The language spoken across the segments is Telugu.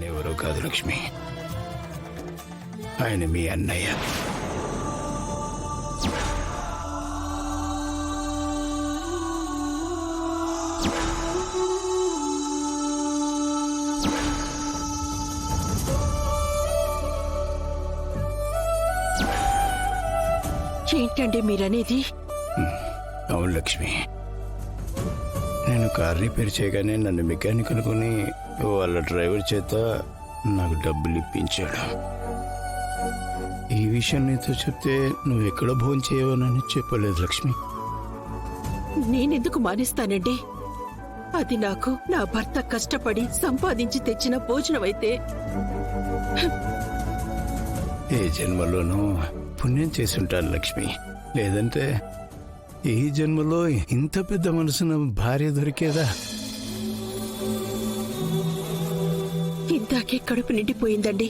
ఆయన ఎవరో కాదు లక్ష్మి, ఆయన మీ అన్నయ్య. ఏంటండి మీరనేది? అవును లక్ష్మి, నేను కార్ రిపేర్ చేయగానే నన్ను మెకానిక్ అనుకుని వాళ్ళ డ్రైవర్ చేత నాకు డబ్బులు ఇప్పించాడు. ఈ విషయం నీతో చెప్తే నువ్వు ఎక్కడ భోజనం చేయవనని చెప్పలేదు లక్ష్మి. నేనెందుకు మానేస్తానండి? అది నాకు నా భర్త కష్టపడి సంపాదించి తెచ్చిన భోజనమైతే. ఏ జన్మలోనూ పుణ్యం చేసుంటాను లక్ష్మి, లేదంటే ఈ జన్మలో ఇంత పెద్ద మనసున భార్య దొరికేదా? ఇందాకే కడుపు నిండిపోయిందండి,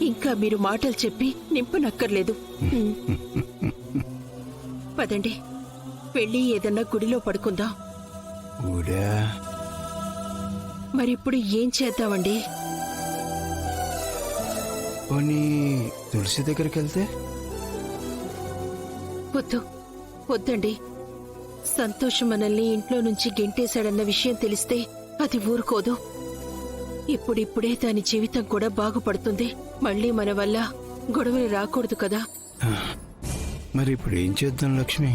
ఇంకా మీరు మాటలు చెప్పి నింపనక్కర్లేదు. పదండి, వెళ్ళి ఏదన్నా గుడిలో పడుకుందాం. ఊడా? మరిప్పుడు ఏం చేద్దామండి? పోనీ తులసి దగ్గరికి వెళ్తే? వద్దండి. సంతోష్ మనల్ని ఇంట్లో నుంచి గెంటేశాడన్న విషయం తెలిస్తే అది ఊరుకోదు. ఇప్పుడిప్పుడే దాని జీవితం కూడా బాగుపడుతుంది. మళ్ళీ మన వల్ల గొడవలు రాకూడదు కదా. మరి ఇప్పుడు ఏం చేద్దాం లక్ష్మి?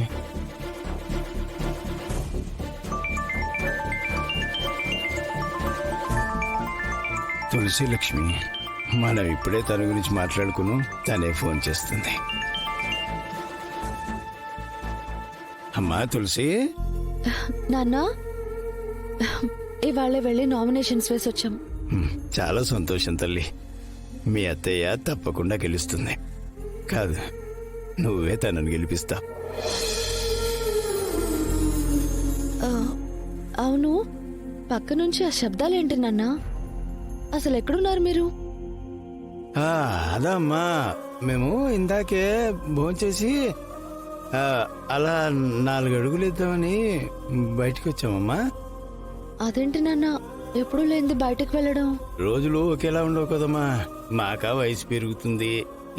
తులసి లక్ష్మి, మనం ఇప్పుడే తన గురించి మాట్లాడుకున్నాం, తనే ఫోన్ చేస్తుంది. అమ్మా తులసి. నాన్నా, ఇవాళ వెళ్ళి నామినేషన్స్ వేసి వచ్చాం. చాలా సంతోషం తల్లి, మీ అత్తయ్య తప్పకుండా గెలుస్తుంది. కాదు, నువ్వే తనను గెలిపిస్తావు. అవును, పక్క నుంచి ఆ శబ్దాలేంటి నాన్నా? అసలు ఎక్కడున్నారు మీరు? అదమ్మా, మేము ఇందాకే భోంచేసి అలా 4 అడుగులు ఇద్దామని బయటకు వచ్చామమ్మా. అదేంటి నాన్న ఎప్పుడు లేనిది బయటకు వెళ్ళడం? రోజులు ఒకేలా ఉండవు కదమ్మా, మాకా వయసు పెరుగుతుంది,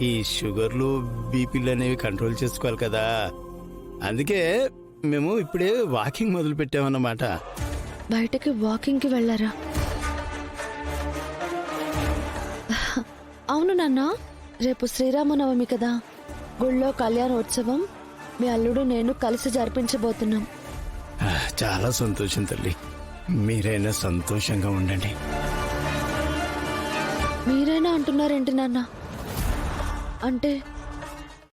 ఈ షుగర్లు బీపీలు అనేవి కంట్రోల్ చేసుకోవాలి కదా. అందుకే మేము ఇప్పుడే వాకింగ్ మొదలు పెట్టామన్నమాట. బయటకి వాకింగ్ కి వెళ్ళారా? అవును నాన్న, రేపు శ్రీరామనవమి కదా, గుళ్ళో కళ్యాణోత్సవం మీ అల్లుడు నేను కలిసి జరిపించబోతున్నాం. చాలా సంతోషం తల్లి, మీరైనా సంతోషంగా ఉండండి. మీరైనా అంటున్నారేంటి నాన్న? అంటే